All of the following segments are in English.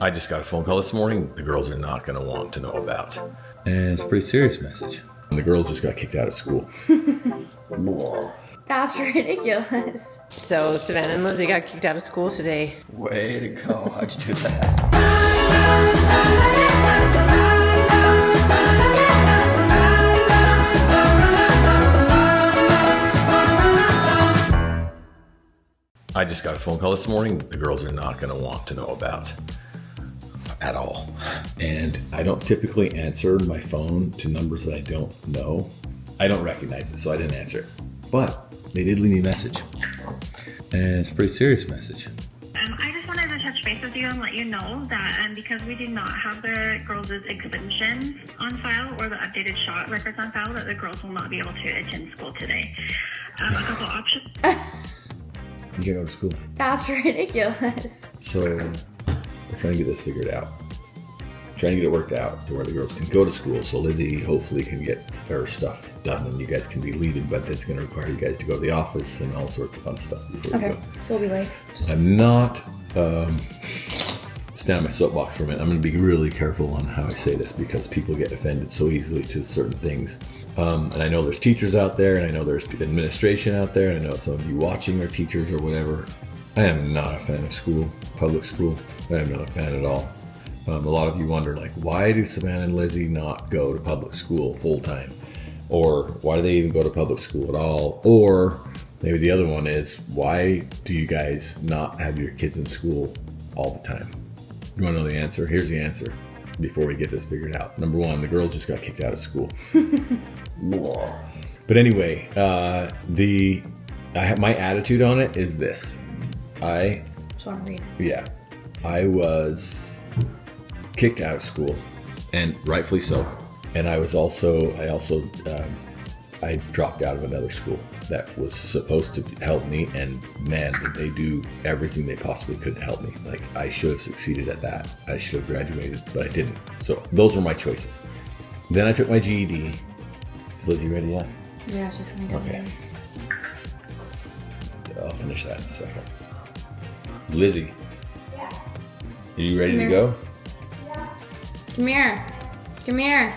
I just got a phone call this morning the girls are not going to want to know about. And it's a pretty serious message. And the girls just got kicked out of school. That's ridiculous. So Savannah and Lizzy got kicked out of school today. Way to go. How'd you do that? I just got a phone call this morning the girls are not going to want to know about at all. And I don't typically answer my phone to numbers that I don't know. I don't recognize it, so I didn't answer it. But they did leave me a message. And it's a pretty serious message. I just wanted to touch base with you and let you know that because we did not have the girls' exemptions on file or the updated shot records on file, that the girls will not be able to attend school today. A couple options. You can't go to school. That's ridiculous. So we're trying to get this figured out. Trying to get it worked out to where the girls can go to school, so Lizzy hopefully can get her stuff done and you guys can be leaving, but it's going to require you guys to go to the office and all sorts of fun stuff before you Okay, go. so we'll be late. I'm not stand on my soapbox for a minute. I'm going to be really careful on how I say this because people get offended so easily to certain things. And I know there's teachers out there, and I know there's administration out there, and I know some of you watching are teachers or whatever. I am not a fan of school, public school. I am not a fan at all. A lot of you wonder, like, why do Savannah and Lizzy not go to public school full time? Or why do they even go to public school at all? Or maybe the other one is, why do you guys not have your kids in school all the time? You want to know the answer? Here's the answer before we get this figured out. Number one, the girls just got kicked out of school. But anyway, my attitude on it is this. I was kicked out of school, and rightfully so. And I dropped out of another school that was supposed to help me, and man, did they do everything they possibly could to help me. Like, I should have succeeded at that. I should have graduated, but I didn't. So those were my choices. Then I took my GED. Is Lizzy ready yet? Yeah, she's coming down. Okay. I'll finish that in a second. Lizzy. Yeah. Are you ready to go? Yeah. Come here. Come here.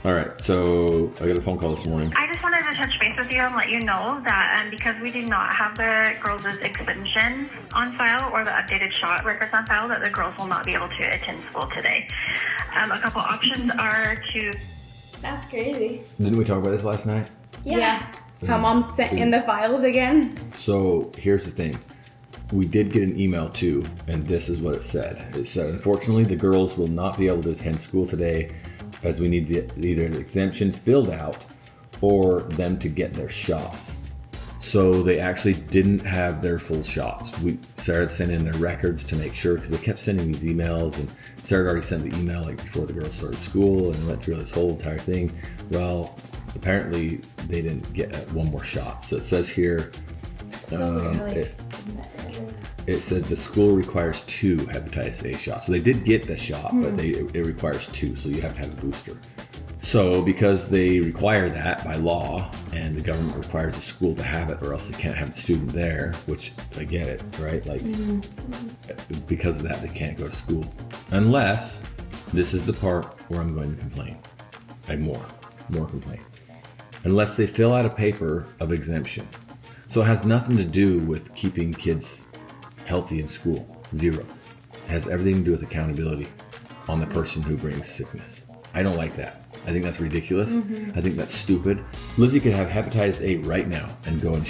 All right, so I got a phone call this morning. I just wanted to touch base with you and let you know that because we did not have the girls' exemptions on file or the updated shot records on file, that the girls will not be able to attend school today. A couple options are to... That's crazy. Didn't we talk about this last night? Yeah. How mom sent in the files again. So here's the thing. We did get an email too, and this is what it said. It said, unfortunately, the girls will not be able to attend school today as we need either the exemption filled out or them to get their shots. So they actually didn't have their full shots. Sarah sent in their records to make sure, because they kept sending these emails, and Sarah had already sent the email like before the girls started school and went through this whole entire thing. Well, apparently they didn't get one more shot. So it says here, it said the school requires 2 hepatitis A shots. So they did get the shot, but it requires 2, so you have to have a booster. So because they require that by law, and the government requires the school to have it, or else they can't have the student there, which I get it, right? Like, because of that, they can't go to school. Unless, this is the part where I'm going to complain. More complaint. Unless they fill out a paper of exemption. So it has nothing to do with keeping kids healthy in school. Zero. It has everything to do with accountability on the person who brings sickness. I don't like that. I think that's ridiculous. I think that's stupid. Lizzy could have hepatitis A right now and go and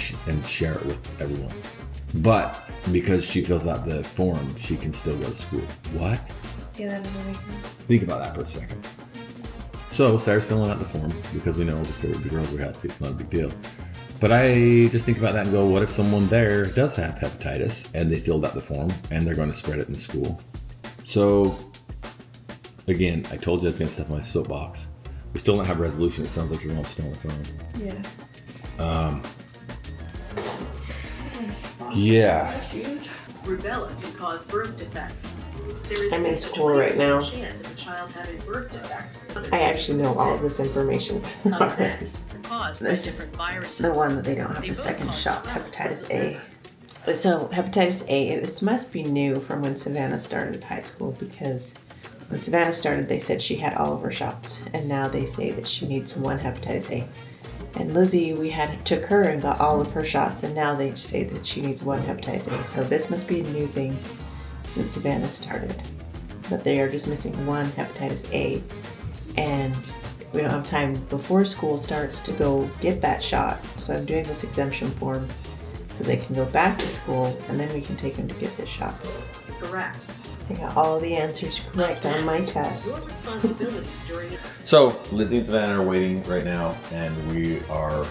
share it with everyone. But because she fills out the form, she can still go to school. What? Yeah, that doesn't make sense. Think about that for a second. So Sarah's filling out the form because we know the girls are healthy. It's not a big deal. But I just think about that and go, what if someone there does have hepatitis and they filled out the form and they're going to spread it in school? So, again, I told you I was going to step on my soapbox. We still don't have a resolution. It sounds like your mom's still on the phone. Yeah. Rubella can cause birth defects. There is I'm in school right now. chance of a child having birth defects. I actually know all of this information. Caused by This is different viruses. the one that they don't have They the both second cause shot, swelling. hepatitis A. So hepatitis A, this must be new from when Savannah started high school, because when Savannah started, they said she had all of her shots, and now they say that she needs one hepatitis A. And Lizzy, we took her and got all of her shots, and now they say that she needs one hepatitis A. So this must be a new thing since Savannah started. But they are just missing one hepatitis A, and we don't have time before school starts to go get that shot. So I'm doing this exemption form so they can go back to school, and then we can take them to get this shot. Correct. I got all the answers correct on my test. Your responsibilities during So Lizzy and Savannah are waiting right now, and we are,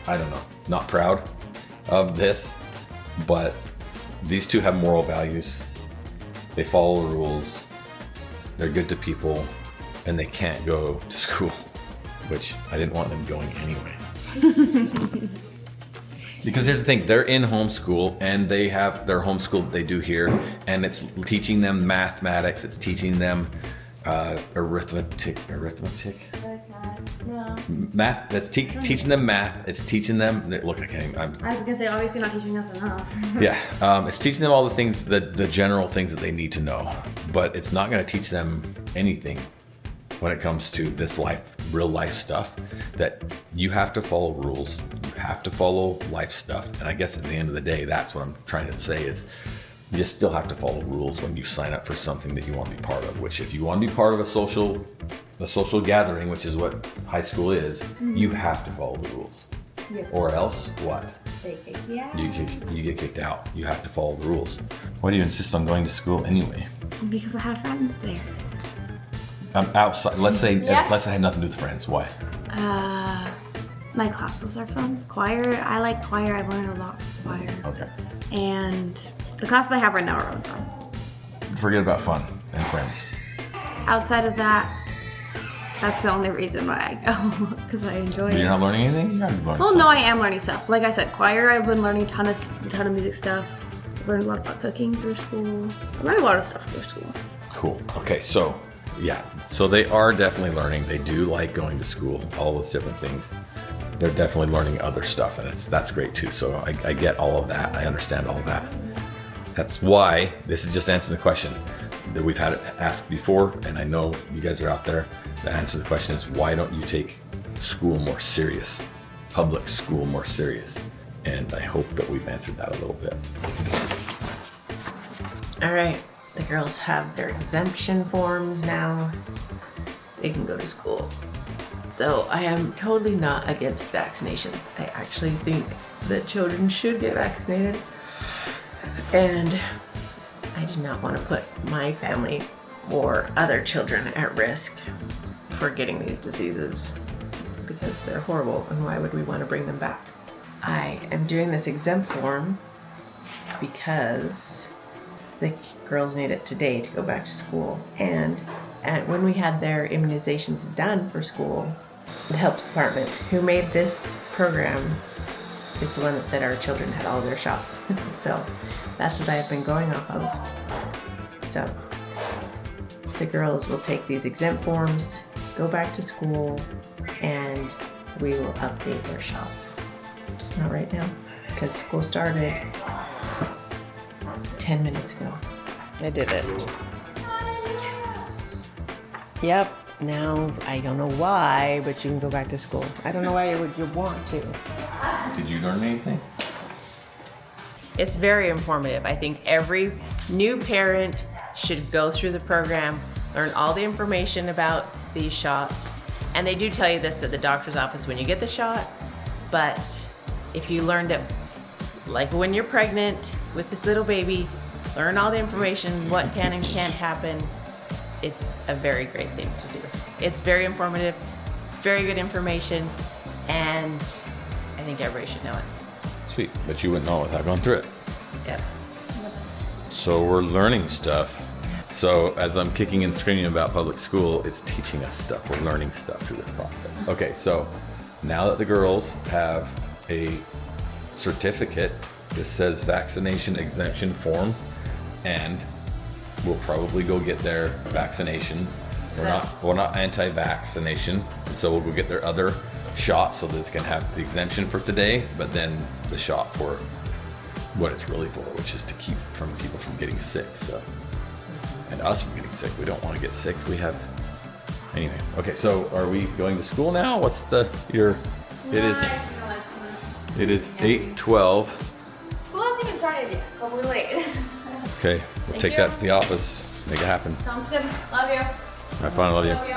I don't know, not proud of this, but these two have moral values. They follow the rules. They're good to people, and they can't go to school, which I didn't want them going anyway. Because here's the thing, they're in homeschool, and they have their homeschool that they do here, and it's teaching them mathematics, it's teaching them arithmetic, No. math, that's teaching them math, it's teaching them, look, I can't even, I was gonna say, obviously not teaching us enough. yeah, it's teaching them all the things, the general things that they need to know, but it's not gonna teach them anything when it comes to this life, real life stuff, that you have to follow rules, you have to follow life stuff. And I guess at the end of the day, that's what I'm trying to say is you still have to follow rules when you sign up for something that you want to be part of, which if you want to be part of a social gathering, which is what high school is, you have to follow the rules. Yep. Or else what? They kick you out. You get kicked out. You have to follow the rules. Why do you insist on going to school anyway? Because I have friends there. I'm outside. Let's say Yeah. let's say I had nothing to do with friends. Why? My classes are fun. Choir, I like choir. I've learned a lot from choir. Okay. And the classes I have right now are really fun. Forget about fun and friends. Outside of that, that's the only reason why I go, because I enjoy But it. you're not learning anything? You gotta be learning Well, something. no, I am learning stuff. Like I said, choir, I've been learning a ton of music stuff. I've learned a lot about cooking through school. I've learned a lot of stuff through school. Cool. Okay, so yeah. So they are definitely learning. They do like going to school, all those different things. They're definitely learning other stuff, and that's great too. So I get all of that. I understand all of that. That's why this is just answering the question that we've had it asked before, and I know you guys are out there. The answer to the question is, why don't you take school more serious, public school more serious? And I hope that we've answered that a little bit. All right, the girls have their exemption forms now. They can go to school. So I am totally not against vaccinations. I actually think that children should get vaccinated. And I do not want to put my family or other children at risk for getting these diseases because they're horrible, and why would we want to bring them back? I am doing this exempt form because the girls need it today to go back to school. And when we had their immunizations done for school, the health department who made this program is the one that said our children had all their shots. So that's what I've been going off of. So the girls will take these exempt forms, go back to school, and we will update their shot. Just not right now, because school started 10 minutes ago. I did it. Yes. Yep. Now, I don't know why, but you can go back to school. I don't know why you would want to. Did you learn anything? It's very informative. I think every new parent should go through the program, learn all the information about these shots. And they do tell you this at the doctor's office when you get the shot, but if you learned it, like when you're pregnant with this little baby, learn all the information, what can and can't happen. It's a very great thing to do. It's very informative, very good information, and I think everybody should know it. Sweet, but you wouldn't know without going through it. Yep. So we're learning stuff. So as I'm kicking and screaming about public school, it's teaching us stuff. We're learning stuff through this process. Okay, so now that the girls have a certificate that says vaccination exemption form, and we'll probably go get their vaccinations. We're not anti-vaccination, so we'll go get their other shot so that they can have the exemption for today, but then the shot for what it's really for, which is to keep from people from getting sick. So, and us from getting sick. We don't want to get sick. We have, anyway. Okay, so are we going to school now? What's it is 8:12. School hasn't even started yet, but we're late. Okay, we'll take that to the office, make it happen. Sounds good. Love you. Have fun, love you. Love you.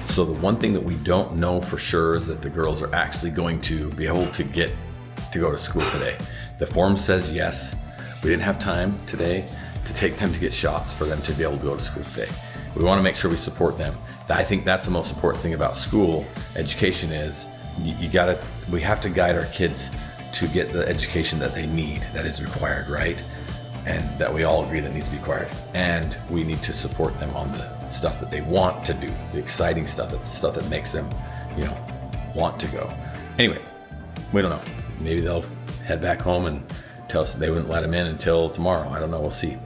So the one thing that we don't know for sure is that the girls are actually going to be able to get to go to school today. The form says yes. We didn't have time today to take them to get shots for them to be able to go to school today. We want to make sure we support them. I think that's the most important thing about school education is we have to guide our kids to get the education that they need, that is required, right? And that we all agree that needs to be required. And we need to support them on the stuff that they want to do, the exciting stuff, the stuff that makes them, want to go. Anyway, we don't know. Maybe they'll head back home and tell us that they wouldn't let them in until tomorrow. I don't know, we'll see.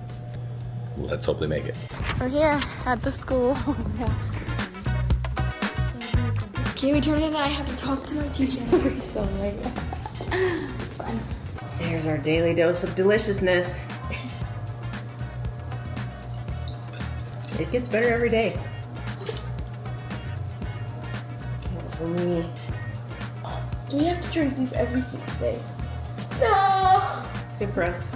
Let's hope they make it. We're here at the school. Kiwi turned in and I have to talk to my teacher. We're so late. It's fine. Here's our daily dose of deliciousness. It gets better every day. For me. Do we have to drink these every single day? No! It's good for us.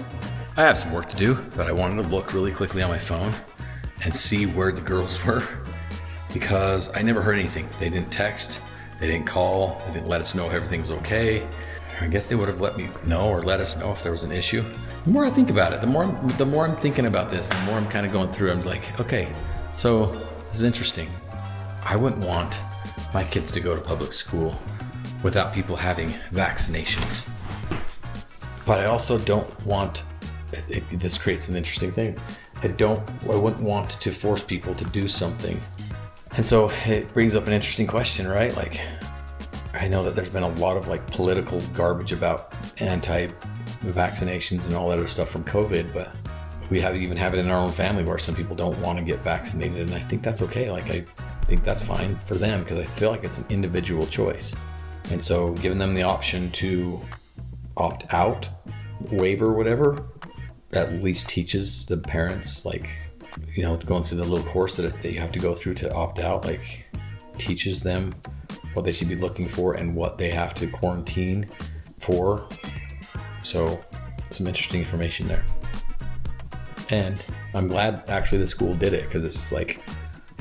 I have some work to do, but I wanted to look really quickly on my phone and see where the girls were because I never heard anything. They didn't text, they didn't call, they didn't let us know if everything was okay. I guess they would have let me know or let us know if there was an issue. The more I think about it, the more I'm thinking about this, the more I'm kind of going through. I'm like, okay, so this is interesting. I wouldn't want my kids to go to public school without people having vaccinations. But I also don't want, this creates an interesting thing. I wouldn't want to force people to do something. And so it brings up an interesting question, right? Like, I know that there's been a lot of like political garbage about anti-vaccinations and all that other stuff from COVID, but we even have it in our own family where some people don't want to get vaccinated, and I think that's okay. Like, I think that's fine for them because I feel like it's an individual choice. And so giving them the option to opt out, waiver, whatever, at least teaches the parents, like, going through the little course that you have to go through to opt out, like teaches them what they should be looking for and what they have to quarantine for. So some interesting information there. And I'm glad actually the school did it because it's like,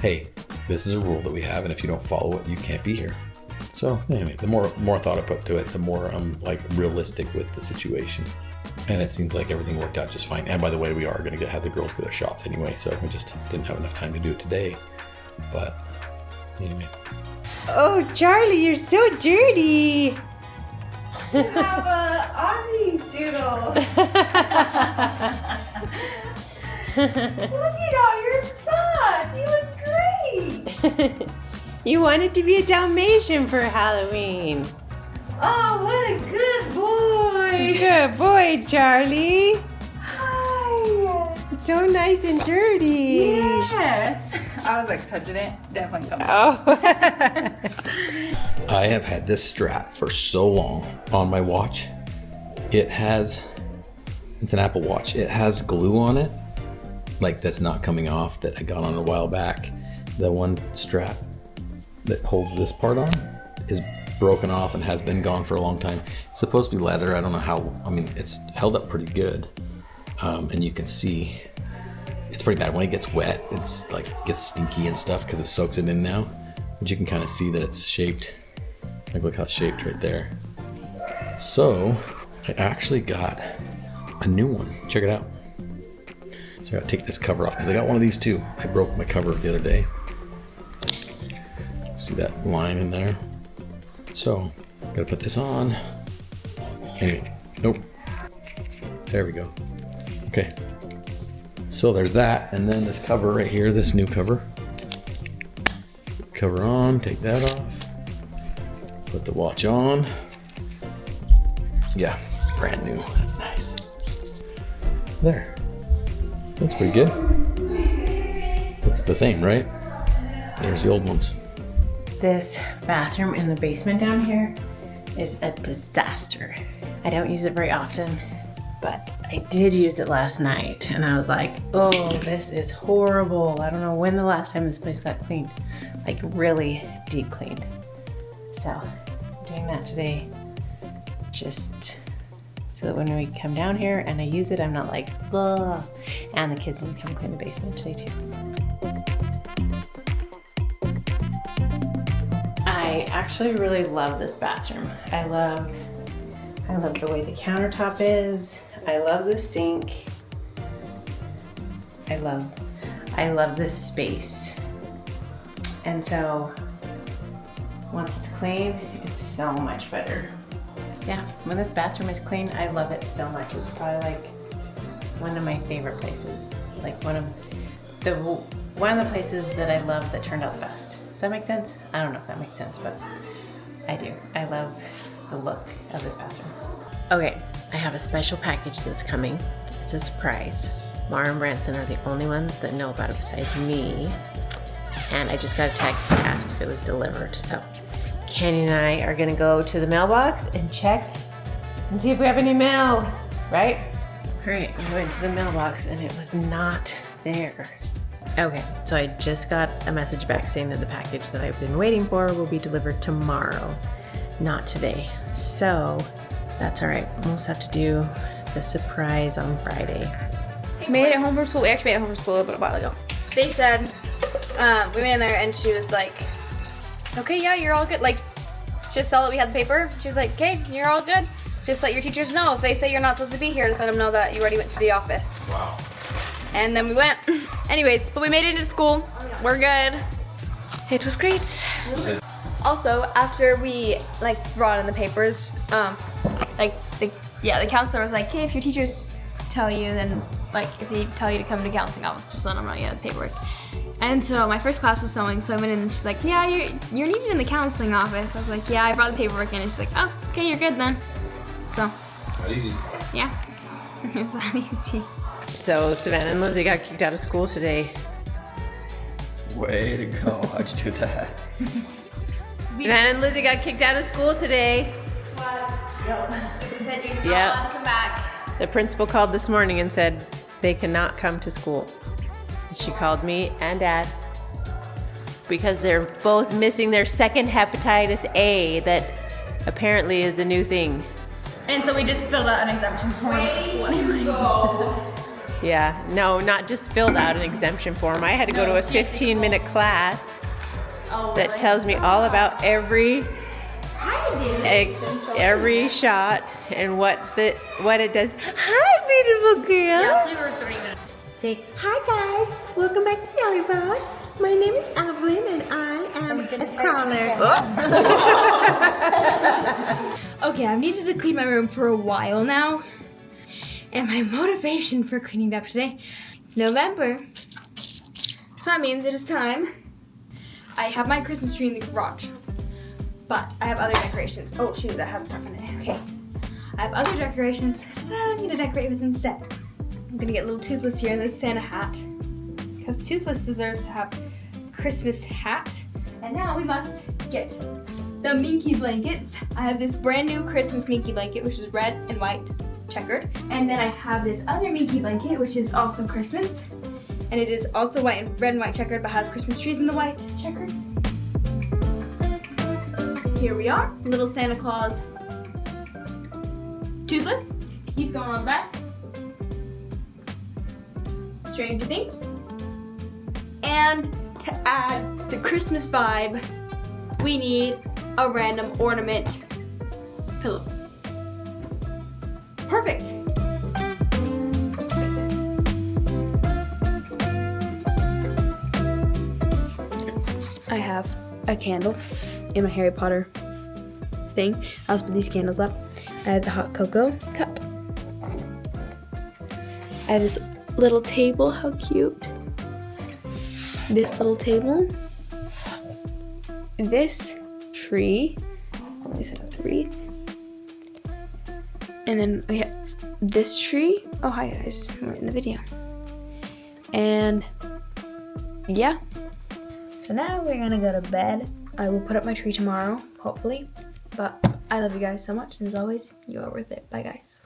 hey, this is a rule that we have, and if you don't follow it, you can't be here. So anyway, the more thought I put to it, the more I'm like realistic with the situation. And it seems like everything worked out just fine. And by the way, we are going to have the girls get their shots anyway, so we just didn't have enough time to do it today. But anyway. Oh, Charlie, you're so dirty. You have a Aussie doodle. Look at all your spots. You look great. You wanted to be a Dalmatian for Halloween. Oh, what a good boy. Good boy, Charlie. Hi. So nice and dirty. Yeah. I was like touching it. Definitely coming. Oh. I have had this strap for so long on my watch. It's an Apple Watch. It has glue on it, like that's not coming off, that I got on a while back. The one strap that holds this part on is broken off and has been gone for a long time. It's supposed to be leather. I don't know it's held up pretty good. And you can see it's pretty bad. When it gets wet, it's like gets stinky and stuff because it soaks it in now. But you can kind of see that it's shaped. Like, look how it's shaped right there. So I actually got a new one. Check it out. So I gotta take this cover off because I got one of these too. I broke my cover the other day. See that line in there? So gotta put this on. Anyway, nope. There we go. Okay. So there's that, and then this cover right here, this new cover. Cover on, take that off. Put the watch on. Yeah, brand new. That's nice. There. Looks pretty good. Looks the same, right? There's the old ones. This bathroom in the basement down here is a disaster. I don't use it very often, but I did use it last night and I was like, oh, this is horrible. I don't know when the last time this place got cleaned, like really deep cleaned. So I'm doing that today, just so that when we come down here and I use it, I'm not like, ugh. And the kids need to come clean the basement today too. I actually really love this bathroom. I love the way the countertop is. I love the sink. I love this space. And so once it's clean, it's so much better. Yeah, when this bathroom is clean, I love it so much. It's probably like one of my favorite places. Like one of the places that I love that turned out the best. Does that make sense? I don't know if that makes sense, but I do. I love the look of this bathroom. Okay, I have a special package that's coming. It's a surprise. Mara and Branson are the only ones that know about it besides me. And I just got a text that asked if it was delivered. So Kenny and I are gonna go to the mailbox and check and see if we have any mail, right? All right, we went to the mailbox and it was not there. Okay, so I just got a message back saying that the package that I've been waiting for will be delivered tomorrow, not today. So that's all right. We'll just have to do the surprise on Friday. Made it home from school. We actually made it home from school a little while ago. They said, we went in there and she was like, okay, yeah, you're all good. Like, just saw that we had the paper. She was like, okay, you're all good. Just let your teachers know if they say you're not supposed to be here, just let them know that you already went to the office. Wow. And then we went. Anyways, but we made it into school. We're good. It was great. Also, after we brought in the papers, the counselor was like, "Okay, if your teachers tell you, then if they tell you to come to the counseling office, just let them know you have the paperwork." And so my first class was sewing, so I went in and she's like, "Yeah, you're needed in the counseling office." I was like, "Yeah, I brought the paperwork in," and she's like, "Oh, okay, you're good then." So. That easy. Yeah, it was that easy. So Savannah and Lizzy got kicked out of school today. Way to go. How'd you do that? Savannah and Lizzy got kicked out of school today. They said you're not Yep. allowed to come back. The principal called this morning and said they cannot come to school. She called me and Dad because they're both missing their second hepatitis A that apparently is a new thing. And so we just filled out an exemption form at school anyway. Yeah, no, not just filled out an exemption form. I had to go to a 15-minute class that tells me all about every shot and what it does. Hi, beautiful girl. Yes, we were 30 minutes. Say, hi guys, welcome back to Yawi Vlogs. My name is Evelyn and I am a crawler. Okay, I've needed to clean my room for a while now. And my motivation for cleaning it up today is November. So that means it is time. I have my Christmas tree in the garage. But I have other decorations. Oh shoot, that had stuff in it. Okay. I have other decorations that I'm gonna decorate with instead. I'm gonna get little Toothless here in this Santa hat. Because Toothless deserves to have a Christmas hat. And now we must get the Minky blankets. I have this brand new Christmas Minky blanket, which is red and white checkered. And then I have this other Minky blanket, which is also Christmas. And it is also red and white checkered, but has Christmas trees in the white checkered. Here we are, little Santa Claus. Toothless, he's going on the back. Stranger Things. And to add to the Christmas vibe, we need a random ornament pillow. Perfect. I have a candle in my Harry Potter thing. I'll just put these candles up. I have the hot cocoa cup. I have this little table, how cute. This little table. This tree. Let me set up the wreath. And then we have this tree. Oh, hi guys, we're in the video. And yeah. So now we're gonna go to bed. I will put up my tree tomorrow, hopefully. But I love you guys so much, and as always, you are worth it. Bye, guys.